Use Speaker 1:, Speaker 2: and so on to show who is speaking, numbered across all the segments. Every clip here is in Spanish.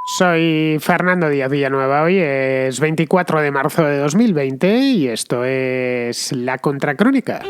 Speaker 1: Soy Fernando Díaz Villanueva, hoy es 24 de marzo de 2020 y esto es La Contracrónica.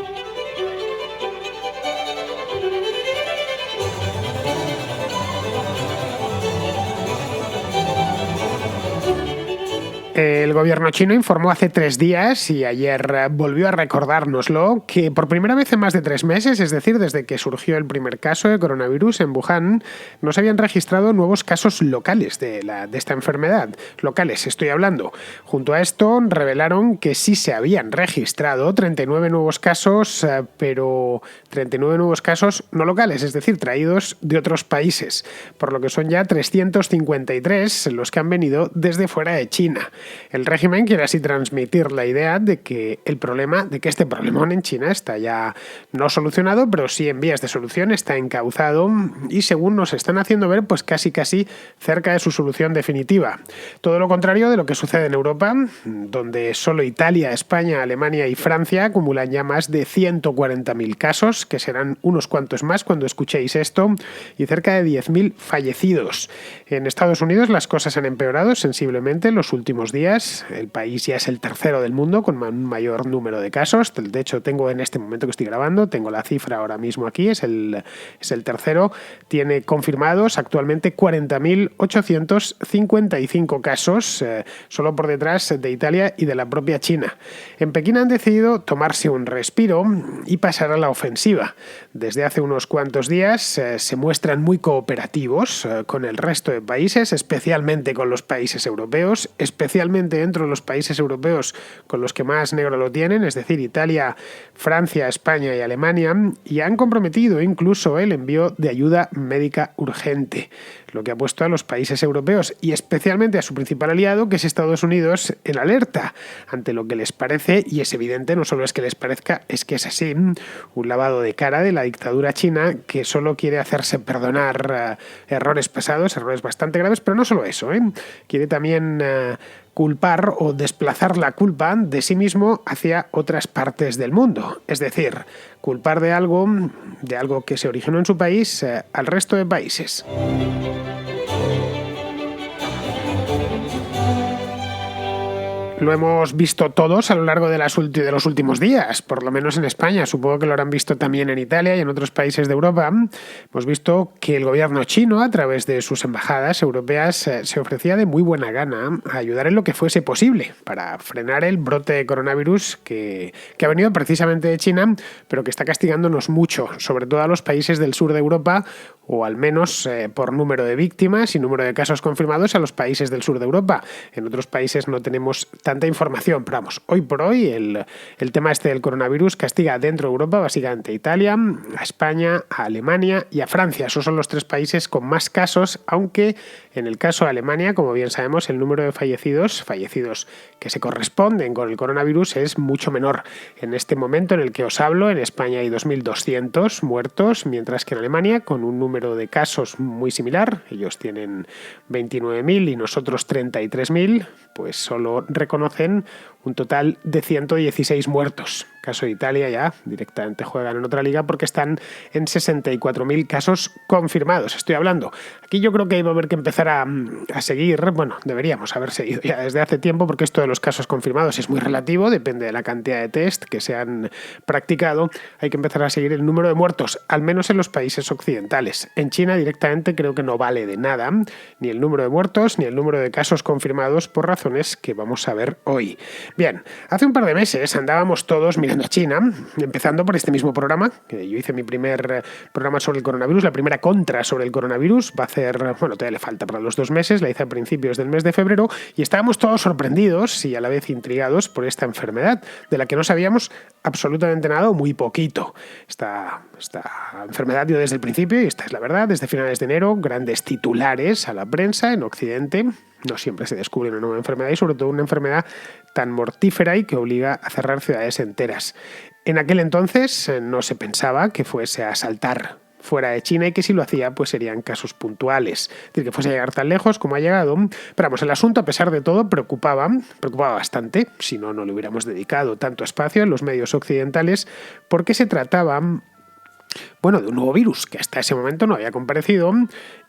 Speaker 1: El gobierno chino informó hace 3 días y ayer volvió a recordárnoslo que por primera vez en más de 3 meses, es decir, desde que surgió el primer caso de coronavirus en Wuhan, no se habían registrado nuevos casos locales de esta enfermedad. Locales, estoy hablando. Junto a esto, revelaron que sí se habían registrado 39 nuevos casos, pero 39 nuevos casos no locales, es decir, traídos de otros países, por lo que son ya 353 los que han venido desde fuera de China. El régimen quiere así transmitir la idea de que este problemón en China está ya no solucionado, pero sí en vías de solución, está encauzado y según nos están haciendo ver, pues casi cerca de su solución definitiva. Todo lo contrario de lo que sucede en Europa, donde solo Italia, España, Alemania y Francia acumulan ya más de 140.000 casos, que serán unos cuantos más cuando escuchéis esto, y cerca de 10.000 fallecidos. En Estados Unidos las cosas han empeorado sensiblemente en los últimos días. El país ya es el tercero del mundo con un mayor número de casos. De hecho, tengo en este momento que estoy grabando, tengo la cifra ahora mismo aquí, es el tercero. Tiene confirmados actualmente 40.855 casos, solo por detrás de Italia y de la propia China. En Pekín han decidido tomarse un respiro y pasar a la ofensiva. Desde hace unos cuantos días se muestran muy cooperativos con el resto de países, especialmente con los países europeos, especialmente dentro de los países europeos con los que más negro lo tienen, es decir, Italia, Francia, España y Alemania, y han comprometido incluso el envío de ayuda médica urgente, lo que ha puesto a los países europeos y especialmente a su principal aliado, que es Estados Unidos, en alerta ante lo que les parece, y es evidente, no solo es que les parezca, es que es así, un lavado de cara de la dictadura china que solo quiere hacerse perdonar errores pasados, errores bastante graves, pero no solo eso, quiere también culpar o desplazar la culpa de sí mismo hacia otras partes del mundo. Es decir, culpar de algo que se originó en su país al resto de países. Lo hemos visto todos a lo largo de los últimos días, por lo menos en España. Supongo que lo habrán visto también en Italia y en otros países de Europa. Hemos visto que el gobierno chino, a través de sus embajadas europeas, se ofrecía de muy buena gana a ayudar en lo que fuese posible para frenar el brote de coronavirus que ha venido precisamente de China, pero que está castigándonos mucho, sobre todo a los países del sur de Europa, o al menos por número de víctimas y número de casos confirmados a los países del sur de Europa. En otros países no tenemos tanta información, pero vamos, hoy por hoy el tema del coronavirus castiga dentro de Europa básicamente a Italia, a España, a Alemania y a Francia. Esos son los 3 países con más casos, aunque en el caso de Alemania, como bien sabemos, el número de fallecidos que se corresponden con el coronavirus es mucho menor. En este momento en el que os hablo, en España hay 2.200 muertos, mientras que en Alemania, con un número de casos muy similar, ellos tienen 29.000 y nosotros 33.000, pues solo reconocen un total de 116 muertos. Caso de Italia ya directamente juegan en otra liga porque están en 64.000 casos confirmados. Estoy hablando. Aquí yo creo que iba a haber que empezar a seguir, bueno, deberíamos haber seguido ya desde hace tiempo, porque esto de los casos confirmados es muy relativo, depende de la cantidad de test que se han practicado. Hay que empezar a seguir el número de muertos, al menos en los países occidentales. En China directamente creo que no vale de nada ni el número de muertos ni el número de casos confirmados por razones que vamos a ver hoy. Bien, hace un par de meses andábamos todos mirando a China, empezando por este mismo programa, que yo hice mi primer programa sobre el coronavirus, la primera contra sobre el coronavirus, va a hacer, bueno, todavía le falta para los 2 meses, la hice a principios del mes de febrero, y estábamos todos sorprendidos y a la vez intrigados por esta enfermedad, de la que no sabíamos absolutamente nada o muy poquito. Esta enfermedad dio desde el principio, y esta es la verdad, desde finales de enero, grandes titulares a la prensa en Occidente. No siempre se descubre una nueva enfermedad y sobre todo una enfermedad tan mortífera y que obliga a cerrar ciudades enteras. En aquel entonces no se pensaba que fuese a saltar fuera de China y que si lo hacía pues serían casos puntuales. Es decir, que fuese a llegar tan lejos como ha llegado. Pero vamos, el asunto a pesar de todo preocupaba bastante, si no le hubiéramos dedicado tanto espacio en los medios occidentales, porque se trataba Bueno, de un nuevo virus que hasta ese momento no había comparecido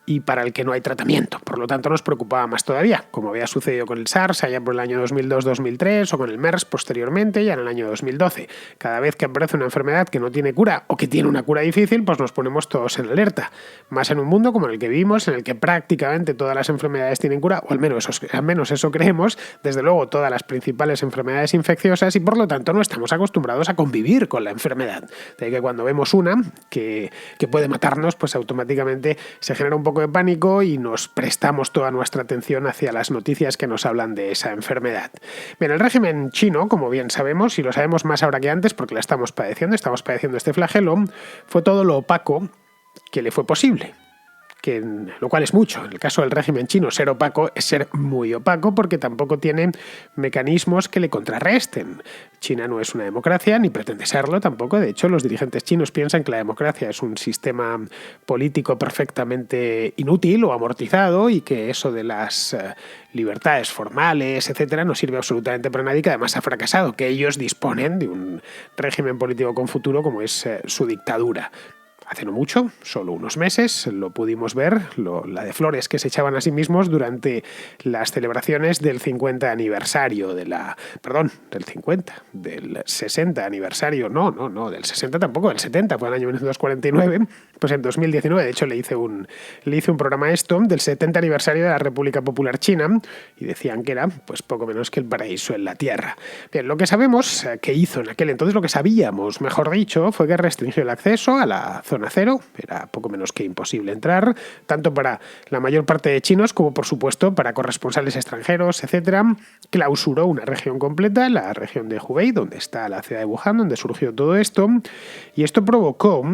Speaker 1: y para el que no hay tratamiento. Por lo tanto, nos preocupaba más todavía, como había sucedido con el SARS allá por el año 2002-2003 o con el MERS posteriormente, ya en el año 2012. Cada vez que aparece una enfermedad que no tiene cura o que tiene una cura difícil, pues nos ponemos todos en alerta. Más en un mundo como el que vivimos, en el que prácticamente todas las enfermedades tienen cura, o al menos eso creemos, desde luego todas las principales enfermedades infecciosas, y por lo tanto no estamos acostumbrados a convivir con la enfermedad. De ahí que cuando vemos una que puede matarnos, pues automáticamente se genera un poco de pánico y nos prestamos toda nuestra atención hacia las noticias que nos hablan de esa enfermedad. Bien, el régimen chino, como bien sabemos, y lo sabemos más ahora que antes porque la estamos padeciendo este flagelo, fue todo lo opaco que le fue posible. Lo cual es mucho. En el caso del régimen chino, ser opaco es ser muy opaco porque tampoco tiene mecanismos que le contrarresten. China no es una democracia, ni pretende serlo tampoco. De hecho, los dirigentes chinos piensan que la democracia es un sistema político perfectamente inútil o amortizado y que eso de las libertades formales, etcétera, no sirve absolutamente para nadie, que además ha fracasado, que ellos disponen de un régimen político con futuro como es su dictadura. Hace no mucho, solo unos meses, lo pudimos ver, la de flores que se echaban a sí mismos durante las celebraciones del 50 aniversario del 60 aniversario, no, del 60 tampoco, del 70, fue el año 1949, pues en 2019, de hecho le hice un programa del 70 aniversario de la República Popular China, y decían que era pues poco menos que el paraíso en la tierra. Bien, lo que sabemos que hizo en aquel entonces, lo que sabíamos, mejor dicho, fue que restringió el acceso a la zona cero, era poco menos que imposible entrar, tanto para la mayor parte de chinos como, por supuesto, para corresponsales extranjeros, etcétera. Clausuró una región completa, la región de Hubei, donde está la ciudad de Wuhan, donde surgió todo esto, y esto provocó,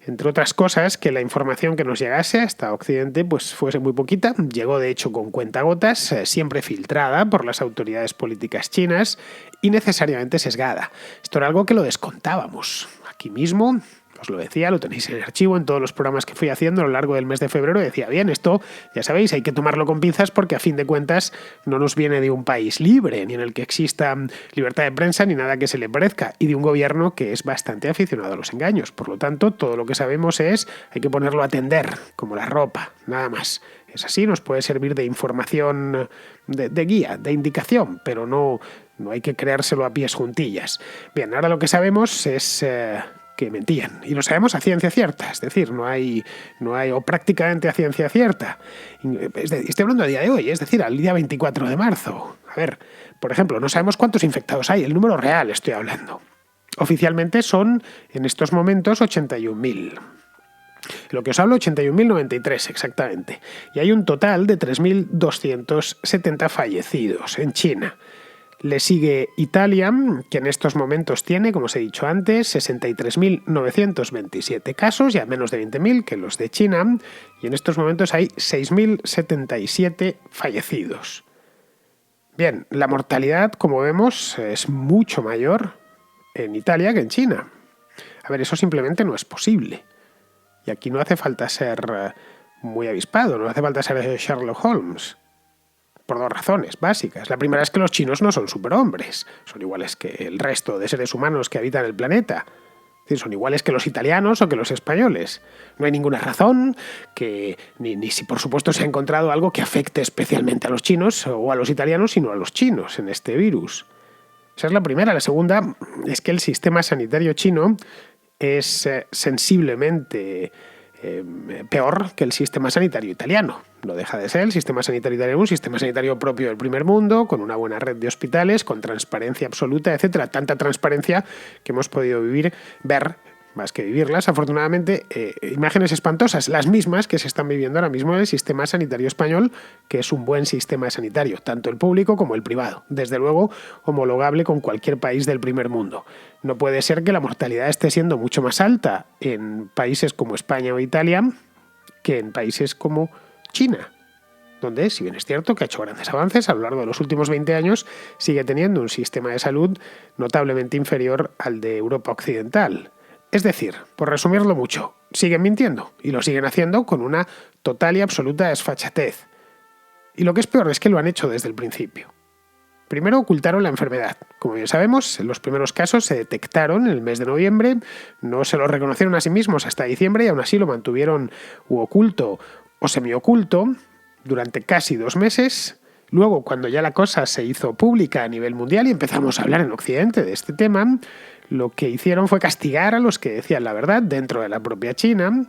Speaker 1: entre otras cosas, que la información que nos llegase hasta Occidente pues fuese muy poquita. Llegó, de hecho, con cuentagotas, siempre filtrada por las autoridades políticas chinas y necesariamente sesgada. Esto era algo que lo descontábamos. Aquí mismo, os lo decía, lo tenéis en el archivo, en todos los programas que fui haciendo a lo largo del mes de febrero, decía, bien, esto, ya sabéis, hay que tomarlo con pinzas porque a fin de cuentas no nos viene de un país libre, ni en el que exista libertad de prensa, ni nada que se le parezca, y de un gobierno que es bastante aficionado a los engaños. Por lo tanto, todo lo que sabemos hay que ponerlo a tender, como la ropa, nada más. Es así, nos puede servir de información, de guía, de indicación, pero no hay que creárselo a pies juntillas. Bien, ahora lo que sabemos es que mentían. Y lo sabemos a ciencia cierta, es decir, no hay o prácticamente a ciencia cierta. Estoy hablando a día de hoy, es decir, al día 24 de marzo. A ver, por ejemplo, no sabemos cuántos infectados hay, el número real estoy hablando. Oficialmente son, en estos momentos, 81.000. Lo que os hablo, 81.093 exactamente. Y hay un total de 3.270 fallecidos en China. Le sigue Italia, que en estos momentos tiene, como os he dicho antes, 63.927 casos, ya menos de 20.000 que los de China, y en estos momentos hay 6.077 fallecidos. Bien, la mortalidad, como vemos, es mucho mayor en Italia que en China. A ver, eso simplemente no es posible. Y aquí no hace falta ser muy avispado, no hace falta ser Sherlock Holmes. Por dos razones básicas. La primera es que los chinos no son superhombres, son iguales que el resto de seres humanos que habitan el planeta. Es decir, son iguales que los italianos o que los españoles. No hay ninguna razón que, ni si por supuesto se ha encontrado algo que afecte especialmente a los chinos o a los italianos, sino a los chinos en este virus. Esa es la primera. La segunda es que el sistema sanitario chino es sensiblemente peor que el sistema sanitario italiano. No deja de ser el sistema sanitario italiano, un sistema sanitario propio del primer mundo, con una buena red de hospitales, con transparencia absoluta, etcétera. Tanta transparencia que hemos podido ver, más que vivirlas, afortunadamente, imágenes espantosas, las mismas que se están viviendo ahora mismo en el sistema sanitario español, que es un buen sistema sanitario, tanto el público como el privado. Desde luego, homologable con cualquier país del primer mundo. No puede ser que la mortalidad esté siendo mucho más alta en países como España o Italia que en países como China, donde, si bien es cierto que ha hecho grandes avances a lo largo de los últimos 20 años, sigue teniendo un sistema de salud notablemente inferior al de Europa Occidental. Es decir, por resumirlo mucho, siguen mintiendo y lo siguen haciendo con una total y absoluta desfachatez. Y lo que es peor es que lo han hecho desde el principio. Primero ocultaron la enfermedad. Como bien sabemos, los primeros casos se detectaron en el mes de noviembre, no se lo reconocieron a sí mismos hasta diciembre y aún así lo mantuvieron oculto o semioculto durante casi 2 meses. Luego, cuando ya la cosa se hizo pública a nivel mundial y empezamos a hablar en Occidente de este tema, lo que hicieron fue castigar a los que decían la verdad dentro de la propia China.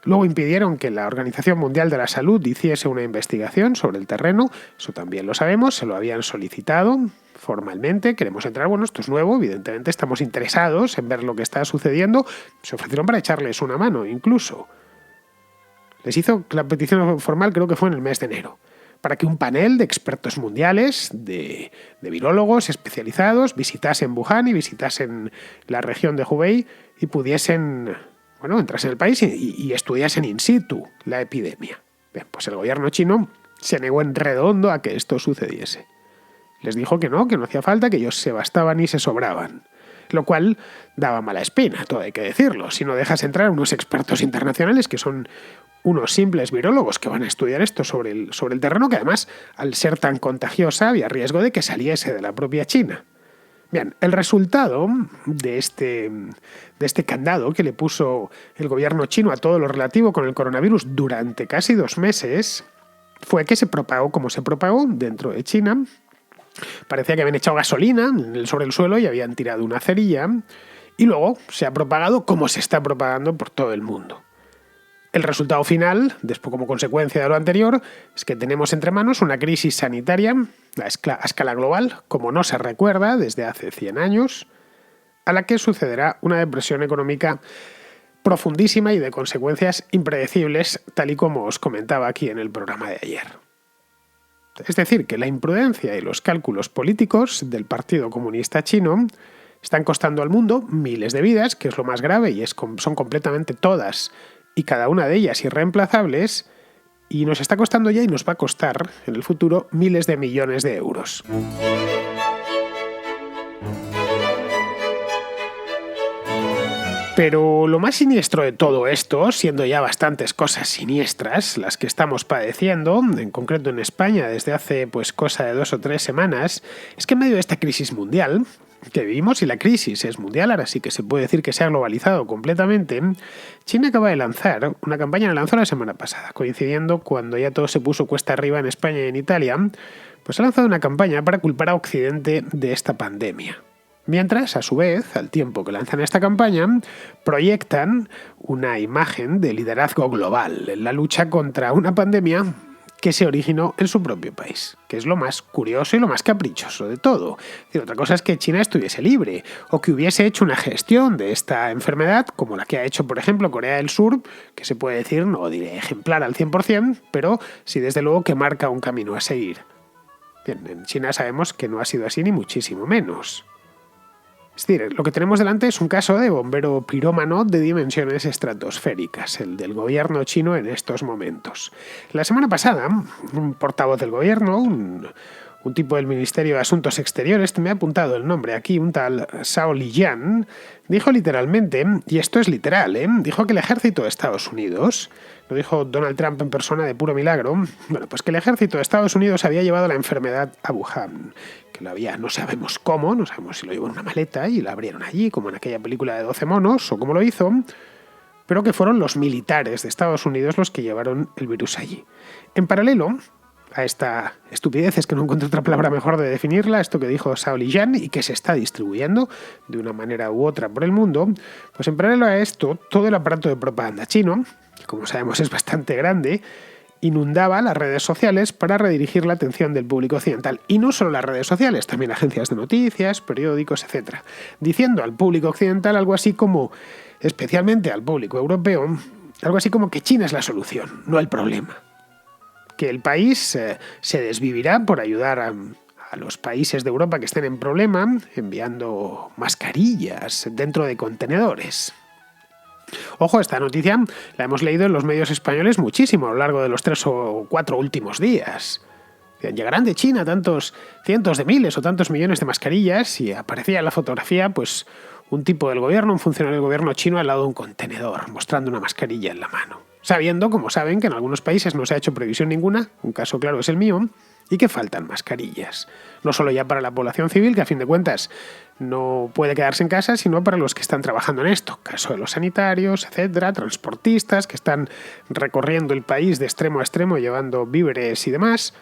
Speaker 1: Luego impidieron que la Organización Mundial de la Salud hiciese una investigación sobre el terreno, eso también lo sabemos, se lo habían solicitado formalmente, queremos entrar, bueno, esto es nuevo, evidentemente estamos interesados en ver lo que está sucediendo, se ofrecieron para echarles una mano incluso. Les hizo la petición formal, creo que fue en el mes de enero, para que un panel de expertos mundiales, de virólogos especializados, visitasen Wuhan y visitasen la región de Hubei y pudiesen entrasen en el país y estudiasen in situ la epidemia. Bien, pues el gobierno chino se negó en redondo a que esto sucediese. Les dijo que no hacía falta, que ellos se bastaban y se sobraban. Lo cual daba mala espina, todo hay que decirlo. Si no dejas entrar a unos expertos internacionales que son unos simples virólogos que van a estudiar esto sobre el terreno, que además, al ser tan contagiosa, había riesgo de que saliese de la propia China. Bien, el resultado de este candado que le puso el gobierno chino a todo lo relativo con el coronavirus durante casi 2 meses fue que se propagó como se propagó dentro de China. Parecía que habían echado gasolina sobre el suelo y habían tirado una cerilla, y luego se ha propagado como se está propagando por todo el mundo. El resultado final, después como consecuencia de lo anterior, es que tenemos entre manos una crisis sanitaria a escala global, como no se recuerda desde hace 100 años, a la que sucederá una depresión económica profundísima y de consecuencias impredecibles, tal y como os comentaba aquí en el programa de ayer. Es decir, que la imprudencia y los cálculos políticos del Partido Comunista Chino están costando al mundo miles de vidas, que es lo más grave, y son completamente todas y cada una de ellas irreemplazables, y nos está costando ya y nos va a costar en el futuro miles de millones de euros. Pero lo más siniestro de todo esto, siendo ya bastantes cosas siniestras las que estamos padeciendo, en concreto en España desde hace cosa de 2 o 3 semanas, es que en medio de esta crisis mundial que vivimos, y la crisis es mundial, ahora sí que se puede decir que se ha globalizado completamente, China acaba de lanzar una campaña, la lanzó la semana pasada, coincidiendo cuando ya todo se puso cuesta arriba en España y en Italia, pues ha lanzado una campaña para culpar a Occidente de esta pandemia. Mientras, a su vez, al tiempo que lanzan esta campaña, proyectan una imagen de liderazgo global en la lucha contra una pandemia que se originó en su propio país, que es lo más curioso y lo más caprichoso de todo. Otra cosa es que China estuviese libre o que hubiese hecho una gestión de esta enfermedad como la que ha hecho, por ejemplo, Corea del Sur, que se puede decir, no diré ejemplar al 100%, pero sí desde luego que marca un camino a seguir. Bien, en China sabemos que no ha sido así ni muchísimo menos. Es decir, lo que tenemos delante es un caso de bombero pirómano de dimensiones estratosféricas, el del gobierno chino en estos momentos. La semana pasada, un portavoz del gobierno, un tipo del Ministerio de Asuntos Exteriores, me ha apuntado el nombre aquí, un tal Zhao Lijian, dijo literalmente, y esto es literal, dijo que el ejército de Estados Unidos, lo dijo Donald Trump en persona de puro milagro, pues que el ejército de Estados Unidos había llevado la enfermedad a Wuhan, que lo había, no sabemos cómo, no sabemos si lo llevó en una maleta y la abrieron allí, como en aquella película de 12 monos, o cómo lo hizo, pero que fueron los militares de Estados Unidos los que llevaron el virus allí. En paralelo a esta estupidez, es que no encuentro otra palabra mejor de definirla, esto que dijo Zhao Lijian y que se está distribuyendo de una manera u otra por el mundo, pues en paralelo a esto, todo el aparato de propaganda chino, que como sabemos es bastante grande, inundaba las redes sociales para redirigir la atención del público occidental. Y no solo las redes sociales, también agencias de noticias, periódicos, etc. Diciendo al público occidental algo así como, especialmente al público europeo, algo así como que China es la solución, no el problema. Que el país se desvivirá por ayudar a los países de Europa que estén en problema, enviando mascarillas dentro de contenedores. Ojo, esta noticia la hemos leído en los medios españoles muchísimo a lo largo de los 3 o 4 últimos días. Llegarán de China tantos cientos de miles o tantos millones de mascarillas, y aparecía en la fotografía pues un tipo del gobierno, un funcionario del gobierno chino al lado de un contenedor, mostrando una mascarilla en la mano. Sabiendo, como saben, que en algunos países no se ha hecho previsión ninguna, un caso claro es el mío, y que faltan mascarillas. No solo ya para la población civil, que a fin de cuentas no puede quedarse en casa, sino para los que están trabajando en esto. Caso de los sanitarios, etcétera, transportistas que están recorriendo el país de extremo a extremo llevando víveres y demás.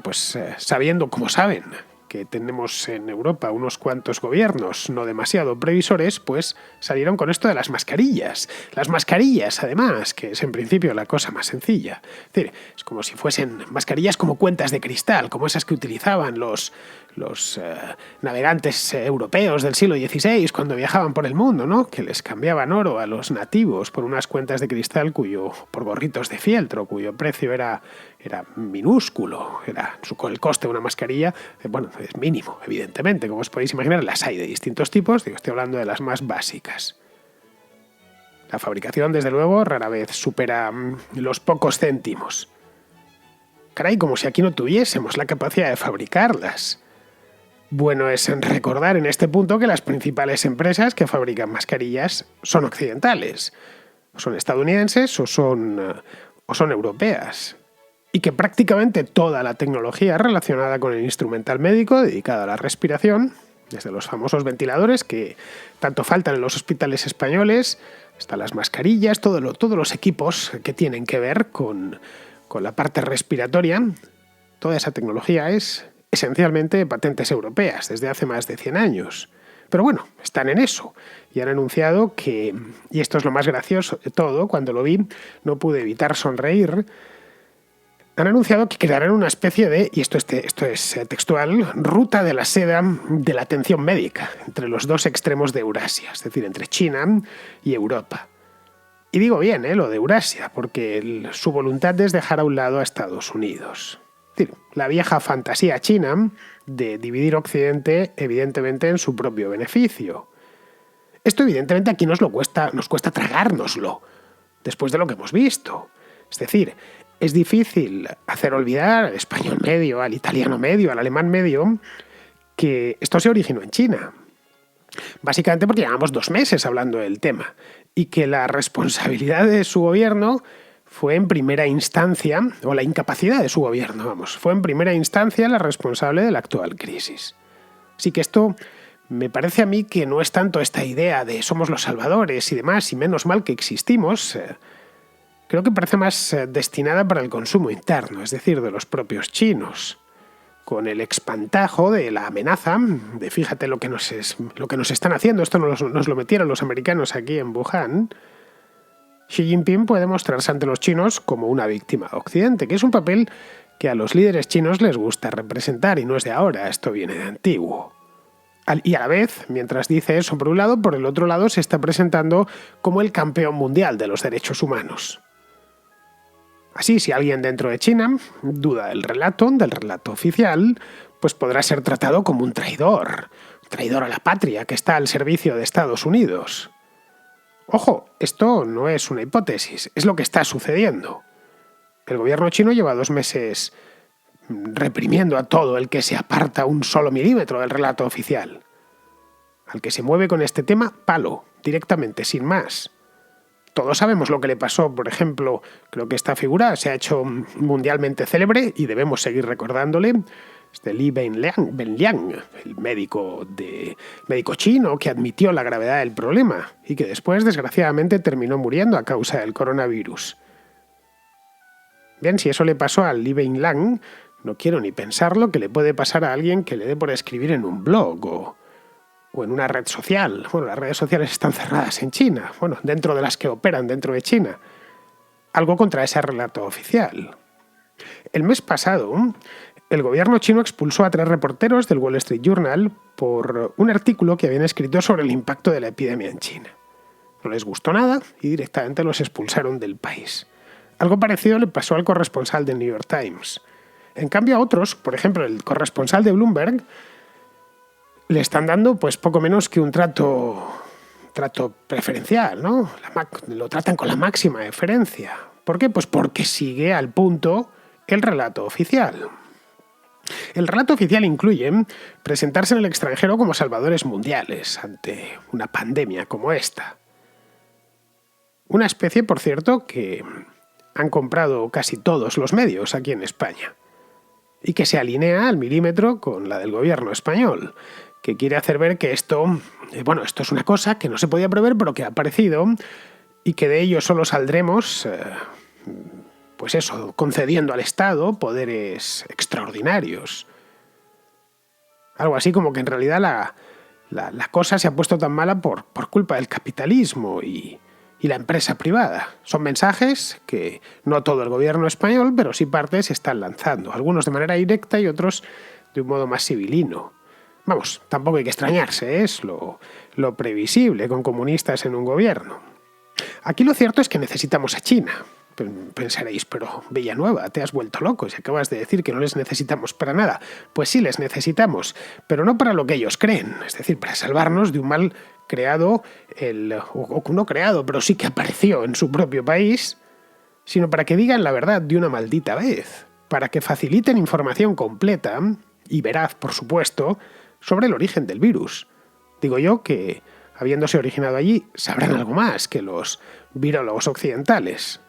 Speaker 1: Pues sabiendo, como saben, que tenemos en Europa unos cuantos gobiernos no demasiado previsores, pues salieron con esto de las mascarillas. Las mascarillas, además, que es en principio la cosa más sencilla. Es decir, es como si fuesen mascarillas como cuentas de cristal, como esas que utilizaban los navegantes europeos del siglo XVI cuando viajaban por el mundo, ¿no? Que les cambiaban oro a los nativos por unas cuentas de cristal por gorritos de fieltro, cuyo precio era minúsculo, el coste de una mascarilla, es mínimo, evidentemente, como os podéis imaginar. Las hay de distintos tipos, estoy hablando de las más básicas. La fabricación, desde luego, rara vez supera los pocos céntimos. Caray, como si aquí no tuviésemos la capacidad de fabricarlas. Bueno es recordar en este punto que las principales empresas que fabrican mascarillas son occidentales, son estadounidenses o son europeas, y que prácticamente toda la tecnología relacionada con el instrumental médico dedicada a la respiración, desde los famosos ventiladores que tanto faltan en los hospitales españoles, hasta las mascarillas, todos los equipos que tienen que ver con la parte respiratoria, toda esa tecnología es esencialmente de patentes europeas desde hace más de 100 años. Pero bueno, están en eso y han anunciado que, y esto es lo más gracioso de todo, cuando lo vi no pude evitar sonreír, han anunciado que crearán una especie de, y esto es textual, ruta de la seda de la atención médica entre los dos extremos de Eurasia, es decir, entre China y Europa. Y digo bien, lo de Eurasia, porque su voluntad es dejar a un lado a Estados Unidos. Es decir, la vieja fantasía china de dividir Occidente, evidentemente, en su propio beneficio. Esto, evidentemente, aquí nos cuesta tragárnoslo, después de lo que hemos visto. Es decir, es difícil hacer olvidar al español medio, al italiano medio, al alemán medio, que esto se originó en China. Básicamente porque llevamos 2 meses hablando del tema y que la responsabilidad de su gobierno fue en primera instancia, o la incapacidad de su gobierno, fue en primera instancia la responsable de la actual crisis. Así que esto me parece a mí que no es tanto esta idea de somos los salvadores y demás, y menos mal que existimos. Creo que parece más destinada para el consumo interno, es decir, de los propios chinos, con el espantajo de la amenaza de fíjate lo que nos están haciendo, esto nos lo metieron los americanos aquí en Wuhan. Xi Jinping puede mostrarse ante los chinos como una víctima de Occidente, que es un papel que a los líderes chinos les gusta representar y no es de ahora, esto viene de antiguo. Y a la vez, mientras dice eso por un lado, por el otro lado se está presentando como el campeón mundial de los derechos humanos. Así, si alguien dentro de China duda del relato oficial, pues podrá ser tratado como un traidor a la patria que está al servicio de Estados Unidos. Ojo, esto no es una hipótesis, es lo que está sucediendo. El gobierno chino lleva 2 meses reprimiendo a todo el que se aparta un solo milímetro del relato oficial. Al que se mueve con este tema, palo, directamente, sin más. Todos sabemos lo que le pasó, por ejemplo, creo que esta figura se ha hecho mundialmente célebre y debemos seguir recordándole, Li Wenliang, el médico chino que admitió la gravedad del problema y que después, desgraciadamente, terminó muriendo a causa del coronavirus. Bien, si eso le pasó a Li Wenliang, no quiero ni pensar lo que le puede pasar a alguien que le dé por escribir en un blog o en una red social. Bueno, las redes sociales están cerradas en China, dentro de las que operan dentro de China. Algo contra ese relato oficial. El mes pasado, el gobierno chino expulsó a 3 reporteros del Wall Street Journal por un artículo que habían escrito sobre el impacto de la epidemia en China. No les gustó nada y directamente los expulsaron del país. Algo parecido le pasó al corresponsal del New York Times. En cambio a otros, por ejemplo el corresponsal de Bloomberg, le están dando pues poco menos que un trato preferencial, ¿no? Lo tratan con la máxima deferencia. ¿Por qué? Pues porque sigue al punto el relato oficial. El relato oficial incluye presentarse en el extranjero como salvadores mundiales ante una pandemia como esta. Una especie, por cierto, que han comprado casi todos los medios aquí en España. y que se alinea al milímetro con la del gobierno español, que quiere hacer ver que esto es una cosa que no se podía prever, pero que ha aparecido y que de ello solo saldremos, concediendo al Estado poderes extraordinarios. Algo así como que en realidad la cosa se ha puesto tan mala por culpa del capitalismo y la empresa privada. Son mensajes que no todo el gobierno español, pero sí parte se están lanzando. Algunos de manera directa y otros de un modo más civilino. Vamos, tampoco hay que extrañarse, es lo previsible con comunistas en un gobierno. Aquí lo cierto es que necesitamos a China. Pensaréis, pero Villanueva, te has vuelto loco si acabas de decir que no les necesitamos para nada. Pues sí les necesitamos, pero no para lo que ellos creen, es decir, para salvarnos de un mal creado, no creado, pero sí que apareció en su propio país, sino para que digan la verdad de una maldita vez, para que faciliten información completa, y veraz, por supuesto, sobre el origen del virus. Digo yo que, habiéndose originado allí, sabrán algo más que los virólogos occidentales.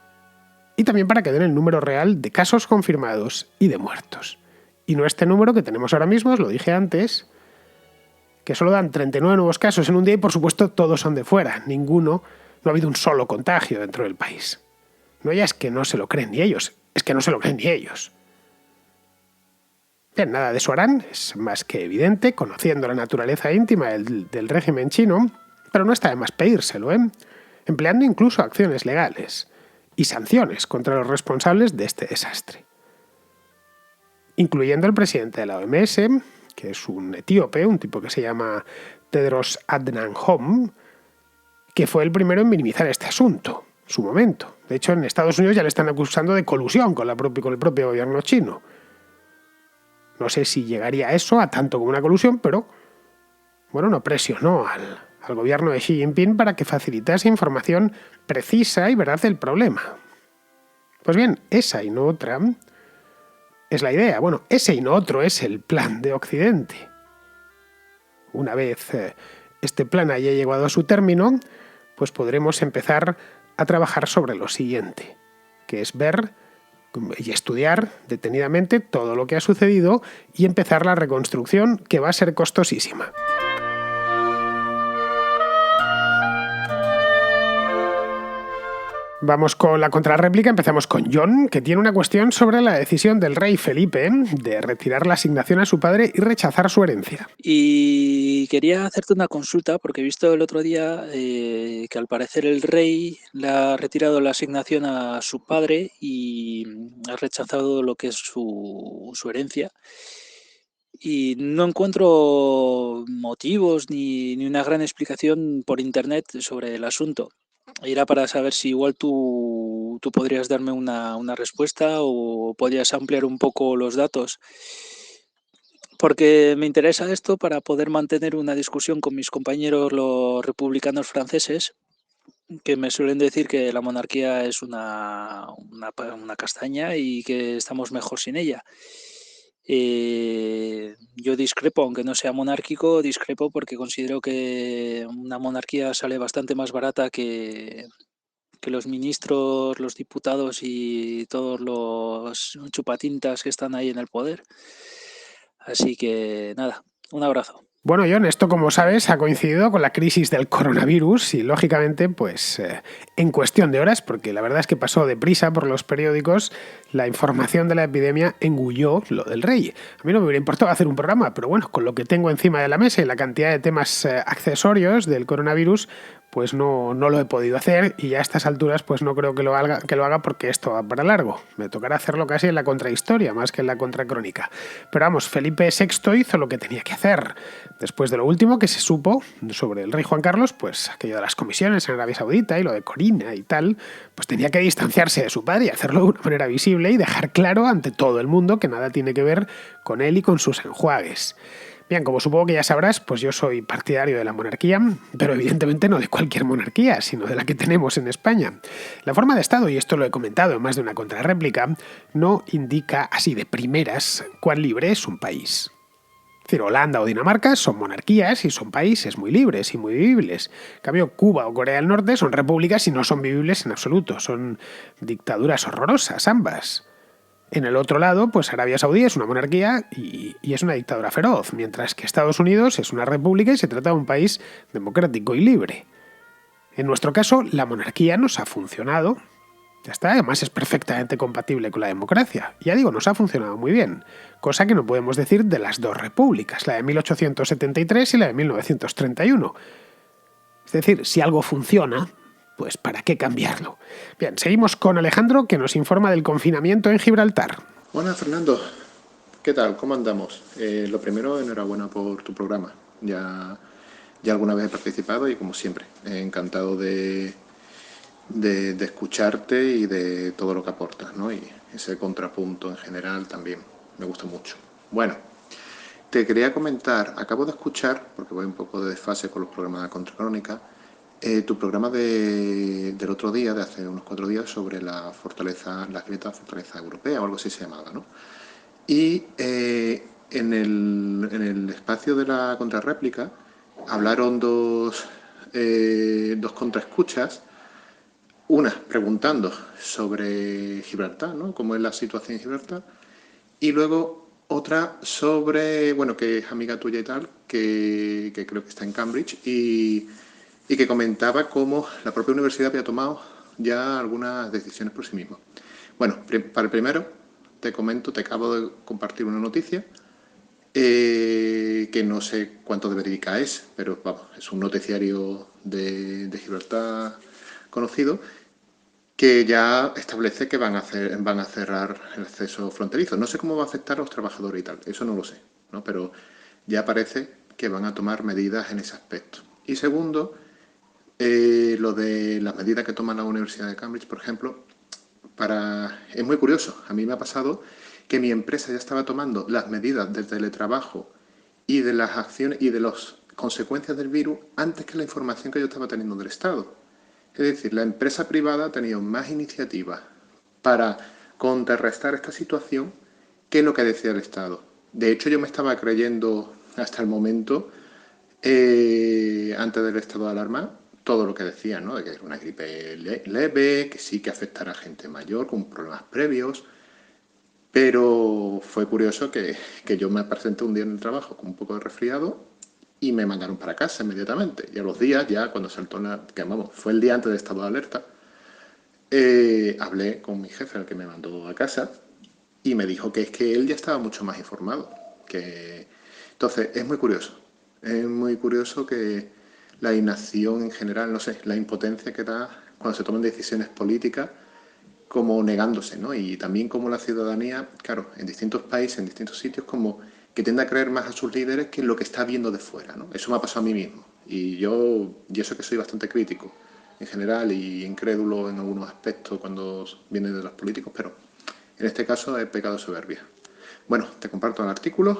Speaker 1: Y también para que den el número real de casos confirmados y de muertos. Y no este número que tenemos ahora mismo, os lo dije antes, que solo dan 39 nuevos casos en un día y por supuesto todos son de fuera. No ha habido un solo contagio dentro del país. No ya es que no se lo creen ni ellos, es que no se lo creen ni ellos. Bien, nada de eso harán, es más que evidente, conociendo la naturaleza íntima del régimen chino, pero no está de más pedírselo, empleando incluso acciones legales y sanciones contra los responsables de este desastre. Incluyendo el presidente de la OMS, que es un etíope, un tipo que se llama Tedros Adhanom, que fue el primero en minimizar este asunto, su momento. De hecho, en Estados Unidos ya le están acusando de colusión con el propio gobierno chino. No sé si llegaría a eso, a tanto como una colusión, pero no presionó al gobierno de Xi Jinping para que facilitase información precisa y veraz del problema. Pues bien, esa y no otra es la idea. Ese y no otro es el plan de Occidente. Una vez este plan haya llegado a su término, pues podremos empezar a trabajar sobre lo siguiente, que es ver y estudiar detenidamente todo lo que ha sucedido y empezar la reconstrucción, que va a ser costosísima. Vamos con la contrarréplica, empezamos con John, que tiene una cuestión sobre la decisión del rey Felipe de retirar la asignación a su padre y rechazar su herencia.
Speaker 2: Y quería hacerte una consulta, porque he visto el otro día que al parecer el rey le ha retirado la asignación a su padre y ha rechazado lo que es su herencia. Y no encuentro motivos ni una gran explicación por internet sobre el asunto. Era para saber si igual tú podrías darme una respuesta o podrías ampliar un poco los datos. Porque me interesa esto para poder mantener una discusión con mis compañeros los republicanos franceses, que me suelen decir que la monarquía es una castaña y que estamos mejor sin ella. Yo discrepo, aunque no sea monárquico, discrepo porque considero que una monarquía sale bastante más barata que los ministros, los diputados y todos los chupatintas que están ahí en el poder. Así que nada, un abrazo.
Speaker 1: Bueno, John, esto, como sabes, ha coincidido con la crisis del coronavirus y, lógicamente, pues en cuestión de horas, porque la verdad es que pasó deprisa por los periódicos, la información de la epidemia engulló lo del rey. A mí no me hubiera importado hacer un programa, pero bueno, con lo que tengo encima de la mesa y la cantidad de temas accesorios del coronavirus, pues no lo he podido hacer y ya a estas alturas pues no creo que lo haga porque esto va para largo. Me tocará hacerlo casi en la contrahistoria más que en la contracrónica. Pero vamos, Felipe VI hizo lo que tenía que hacer. Después de lo último que se supo sobre el rey Juan Carlos, pues aquello de las comisiones en Arabia Saudita y lo de Corina y tal, pues tenía que distanciarse de su padre y hacerlo de una manera visible y dejar claro ante todo el mundo que nada tiene que ver con él y con sus enjuagues. Bien, como supongo que ya sabrás, pues yo soy partidario de la monarquía, pero evidentemente no de cualquier monarquía, sino de la que tenemos en España. La forma de Estado, y esto lo he comentado en más de una contrarréplica, no indica así de primeras cuán libre es un país. Es decir, Holanda o Dinamarca son monarquías y son países muy libres y muy vivibles. En cambio, Cuba o Corea del Norte son repúblicas y no son vivibles en absoluto. Son dictaduras horrorosas ambas. En el otro lado, pues Arabia Saudí es una monarquía y es una dictadura feroz, mientras que Estados Unidos es una república y se trata de un país democrático y libre. En nuestro caso, la monarquía nos ha funcionado. Ya está, además es perfectamente compatible con la democracia. Ya digo, nos ha funcionado muy bien, cosa que no podemos decir de las dos repúblicas, la de 1873 y la de 1931. Es decir, si algo funciona, pues ¿para qué cambiarlo? Bien, seguimos con Alejandro, que nos informa del confinamiento en Gibraltar.
Speaker 3: Hola Fernando, ¿qué tal? ¿Cómo andamos? Lo primero, enhorabuena por tu programa. Ya alguna vez he participado y como siempre, encantado de escucharte y de todo lo que aportas, ¿no? Y ese contrapunto en general también me gusta mucho. Bueno, te quería comentar, acabo de escuchar, porque voy un poco de desfase con los programas de Contracrónica, tu programa del otro día, de hace unos 4 días, sobre la fortaleza, la grieta fortaleza europea o algo así se llamaba, ¿no? Y en el espacio de la contrarréplica hablaron dos contraescuchas, una preguntando sobre Gibraltar, ¿no? Cómo es la situación en Gibraltar, y luego otra sobre, bueno, que es amiga tuya y tal, que creo que está en Cambridge, y que comentaba cómo la propia universidad había tomado ya algunas decisiones por sí misma. Bueno, para el primero, te comento, te acabo de compartir una noticia que no sé cuánto de verídica es, pero vamos, es un noticiario de Gibraltar conocido, que ya establece que van a cerrar el acceso fronterizo. No sé cómo va a afectar a los trabajadores y tal, eso no lo sé, ¿no? Pero ya parece que van a tomar medidas en ese aspecto. Y segundo, lo de las medidas que toma la Universidad de Cambridge, por ejemplo, es muy curioso. A mí me ha pasado que mi empresa ya estaba tomando las medidas del teletrabajo y de las acciones y de las consecuencias del virus antes que la información que yo estaba teniendo del Estado. Es decir, la empresa privada ha tenido más iniciativas para contrarrestar esta situación que lo que decía el Estado. De hecho, yo me estaba creyendo hasta el momento, antes del estado de alarma, todo lo que decían, ¿no? De que era una gripe leve, que sí que afectará a gente mayor con problemas previos. Pero fue curioso que yo me presenté un día en el trabajo con un poco de resfriado y me mandaron para casa inmediatamente. Y a los días, ya cuando saltó que vamos, fue el día antes del estado de alerta, hablé con mi jefe, el que me mandó a casa, y me dijo que es que él ya estaba mucho más informado. Entonces, es muy curioso que la inacción en general, no sé, la impotencia que da cuando se toman decisiones políticas, como negándose, ¿no? Y también como la ciudadanía, claro, en distintos países, en distintos sitios, como que tiende a creer más a sus líderes que lo que está viendo de fuera, ¿no? Eso me ha pasado a mí mismo. Y eso que soy bastante crítico en general y incrédulo en algunos aspectos cuando viene de los políticos, pero en este caso he pecado soberbia. Bueno, te comparto el artículo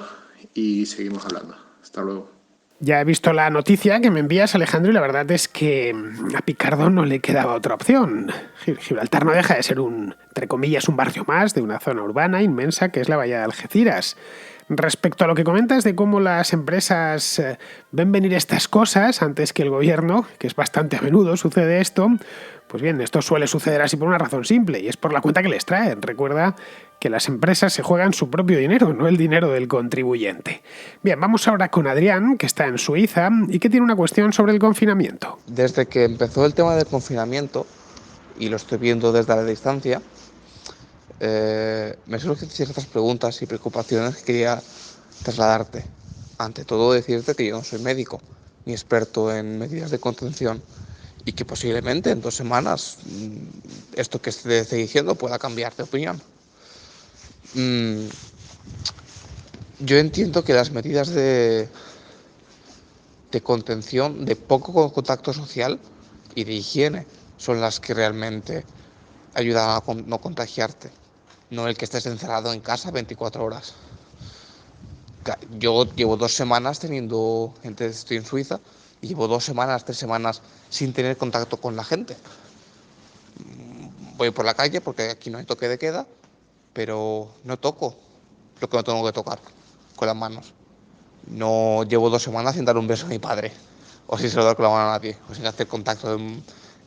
Speaker 3: y seguimos hablando. Hasta luego.
Speaker 1: Ya he visto la noticia que me envías, Alejandro, y la verdad es que a Picardo no le quedaba otra opción. Gibraltar no deja de ser entre comillas, un barrio más de una zona urbana inmensa que es la bahía de Algeciras. Respecto a lo que comentas de cómo las empresas ven venir estas cosas antes que el gobierno, que es bastante a menudo sucede esto, pues bien, esto suele suceder así por una razón simple, y es por la cuenta que les traen. Recuerda que las empresas se juegan su propio dinero, no el dinero del contribuyente. Bien, vamos ahora con Adrián, que está en Suiza y que tiene una cuestión sobre el confinamiento.
Speaker 4: Desde que empezó el tema del confinamiento, y lo estoy viendo desde la distancia, me surgen ciertas preguntas y preocupaciones que quería trasladarte. Ante todo, decirte que yo no soy médico ni experto en medidas de contención y que posiblemente en 2 semanas esto que esté diciendo pueda cambiar de opinión. Yo entiendo que las medidas de contención, de poco contacto social y de higiene son las que realmente ayudan a no contagiarte, no el que estés encerrado en casa 24 horas. Yo llevo 2 semanas estoy en Suiza, y llevo 2 semanas, 3 semanas sin tener contacto con la gente. Voy por la calle porque aquí no hay toque de queda, pero no toco lo que no tengo que tocar con las manos. No llevo 2 semanas sin dar un beso a mi padre, o sin saludar con la mano a nadie, o sin hacer contacto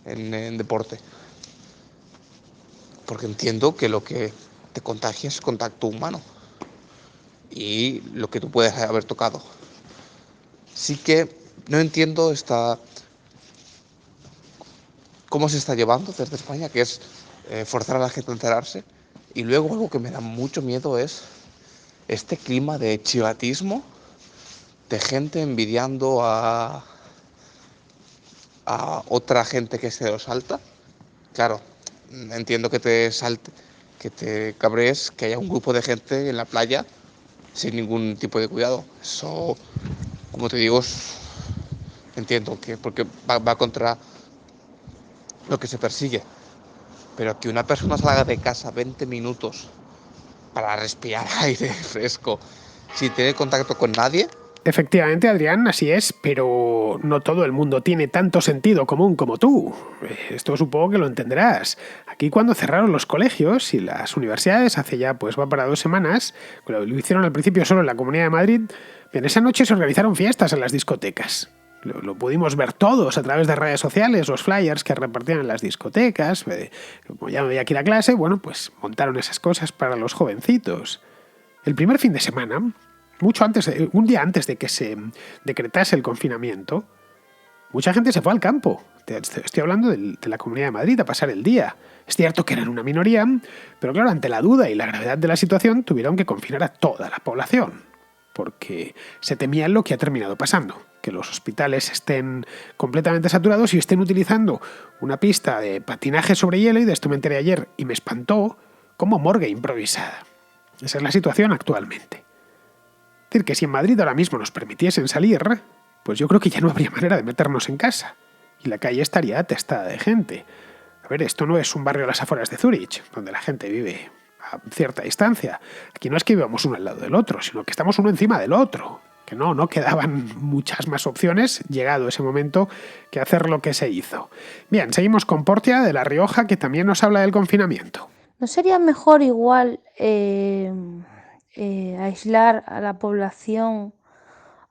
Speaker 4: en deporte. Porque entiendo que lo que te contagias contacto humano y lo que tú puedes haber tocado. Sí que no entiendo cómo se está llevando desde España, que es forzar a la gente a encerrarse. Y luego algo que me da mucho miedo es este clima de chivatismo, de gente envidiando a otra gente que se lo salta. Claro, entiendo que te cabrees que haya un grupo de gente en la playa sin ningún tipo de cuidado. Eso, como te digo, entiendo que porque va contra lo que se persigue. Pero que una persona salga de casa 20 minutos para respirar aire fresco sin tener contacto con nadie.
Speaker 1: Efectivamente, Adrián, así es, pero no todo el mundo tiene tanto sentido común como tú. Esto supongo que lo entenderás. Aquí cuando cerraron los colegios y las universidades hace ya, pues va para 2 semanas, lo hicieron al principio solo en la Comunidad de Madrid, bien, esa noche se organizaron fiestas en las discotecas. Lo pudimos ver todos a través de redes sociales, los flyers que repartían en las discotecas. Como ya me había que ir a clase, bueno, pues montaron esas cosas para los jovencitos. El primer fin de semana, un día antes de que se decretase el confinamiento, mucha gente se fue al campo. Estoy hablando de la Comunidad de Madrid a pasar el día. Es cierto que eran una minoría, pero claro, ante la duda y la gravedad de la situación tuvieron que confinar a toda la población, porque se temía lo que ha terminado pasando, que los hospitales estén completamente saturados y estén utilizando una pista de patinaje sobre hielo, y de esto me enteré ayer y me espantó, como morgue improvisada. Esa es la situación actualmente. Es decir, que si en Madrid ahora mismo nos permitiesen salir, pues yo creo que ya no habría manera de meternos en casa y la calle estaría atestada de gente. A ver, esto no es un barrio a las afueras de Zúrich, donde la gente vive a cierta distancia. Aquí no es que vivamos uno al lado del otro, sino que estamos uno encima del otro. Que no quedaban muchas más opciones, llegado ese momento, que hacer lo que se hizo. Bien, seguimos con Portia de La Rioja, que también nos habla del confinamiento.
Speaker 5: ¿No sería mejor igual aislar a la población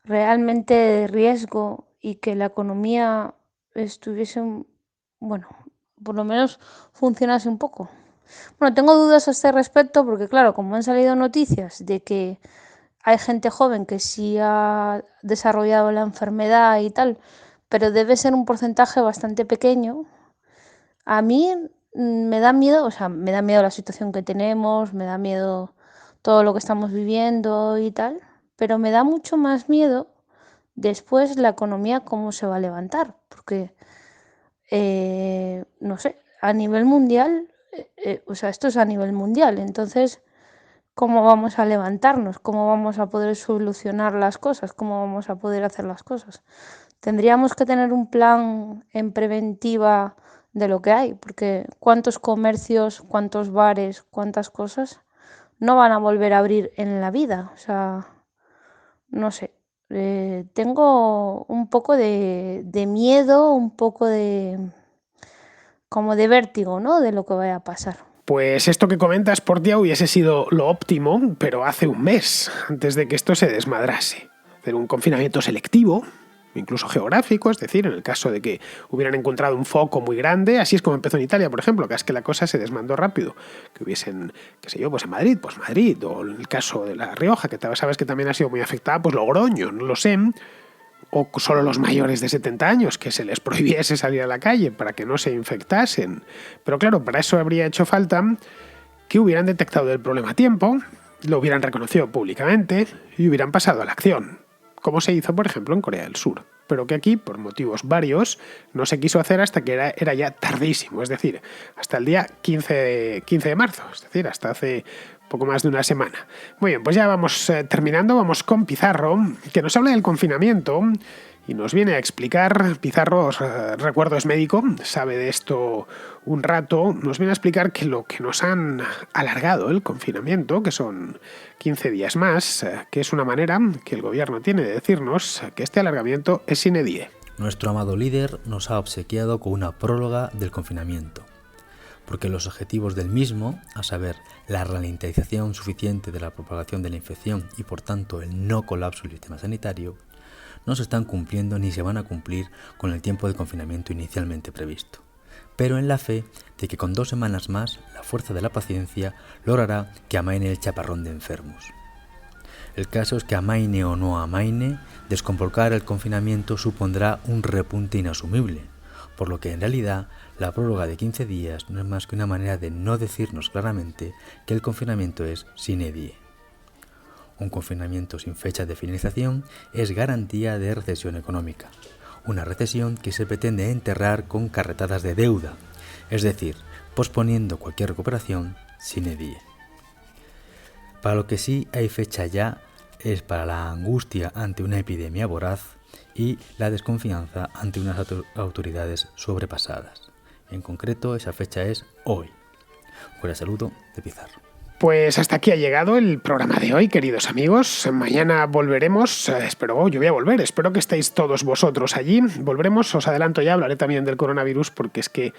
Speaker 5: realmente de riesgo y que la economía estuviese, bueno, por lo menos funcionase un poco? Bueno, tengo dudas a este respecto porque, claro, como han salido noticias de que hay gente joven que sí ha desarrollado la enfermedad y tal, pero debe ser un porcentaje bastante pequeño. A mí me da miedo, o sea, me da miedo la situación que tenemos, me da miedo todo lo que estamos viviendo y tal, pero me da mucho más miedo después la economía cómo se va a levantar, porque, no sé, a nivel mundial, o sea, esto es a nivel mundial, entonces, ¿cómo vamos a levantarnos? ¿Cómo vamos a poder solucionar las cosas? ¿Cómo vamos a poder hacer las cosas? Tendríamos que tener un plan en preventiva de lo que hay, porque cuántos comercios, cuántos bares, cuántas cosas no van a volver a abrir en la vida. O sea, no sé, tengo un poco de miedo, un poco como de vértigo, ¿no?, de lo que vaya a pasar.
Speaker 1: Pues esto que comentas, Portia, hubiese sido lo óptimo, pero hace un mes, antes de que esto se desmadrase. Hacer un confinamiento selectivo, incluso geográfico, es decir, en el caso de que hubieran encontrado un foco muy grande, así es como empezó en Italia, por ejemplo, que es que la cosa se desmandó rápido, que hubiesen, qué sé yo, pues en Madrid, pues Madrid, o en el caso de La Rioja, que sabes que también ha sido muy afectada, pues Logroño, no lo sé, o solo los mayores de 70 años, que se les prohibiese salir a la calle para que no se infectasen. Pero claro, para eso habría hecho falta que hubieran detectado el problema a tiempo, lo hubieran reconocido públicamente y hubieran pasado a la acción, como se hizo, por ejemplo, en Corea del Sur, pero que aquí, por motivos varios, no se quiso hacer hasta que era ya tardísimo, es decir, hasta el día 15 de marzo, es decir, hasta hace poco más de una semana. Muy bien, pues ya vamos terminando, vamos con Pizarro, que nos habla del confinamiento y nos viene a explicar, Pizarro, os recuerdo, es médico, sabe de esto un rato, nos viene a explicar que lo que nos han alargado el confinamiento, que son 15 días más, que es una manera que el gobierno tiene de decirnos que este alargamiento es sine die.
Speaker 6: Nuestro amado líder nos ha obsequiado con una próloga del confinamiento, porque los objetivos del mismo, a saber, la ralentización suficiente de la propagación de la infección y por tanto el no colapso del sistema sanitario, no se están cumpliendo ni se van a cumplir con el tiempo de confinamiento inicialmente previsto. pero en la fe de que con 2 semanas más la fuerza de la paciencia logrará que amaine el chaparrón de enfermos. El caso es que amaine o no amaine, desconvocar el confinamiento supondrá un repunte inasumible, por lo que en realidad la prórroga de 15 días no es más que una manera de no decirnos claramente que el confinamiento es sine die. Un confinamiento sin fecha de finalización es garantía de recesión económica, una recesión que se pretende enterrar con carretadas de deuda, es decir, posponiendo cualquier recuperación sine die. Para lo que sí hay fecha ya es para la angustia ante una epidemia voraz y la desconfianza ante unas autoridades sobrepasadas. En concreto, esa fecha es hoy. Fuera saludo de Pizarro.
Speaker 1: Pues hasta aquí ha llegado el programa de hoy, queridos amigos. Mañana volveremos, yo voy a volver, espero que estéis todos vosotros allí. Volveremos, os adelanto ya, hablaré también del coronavirus porque es que,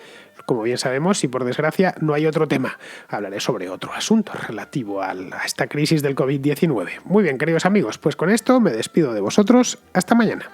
Speaker 1: como bien sabemos, y por desgracia, no hay otro tema. Hablaré sobre otro asunto relativo a esta crisis del COVID-19. Muy bien, queridos amigos, pues con esto me despido de vosotros. Hasta mañana.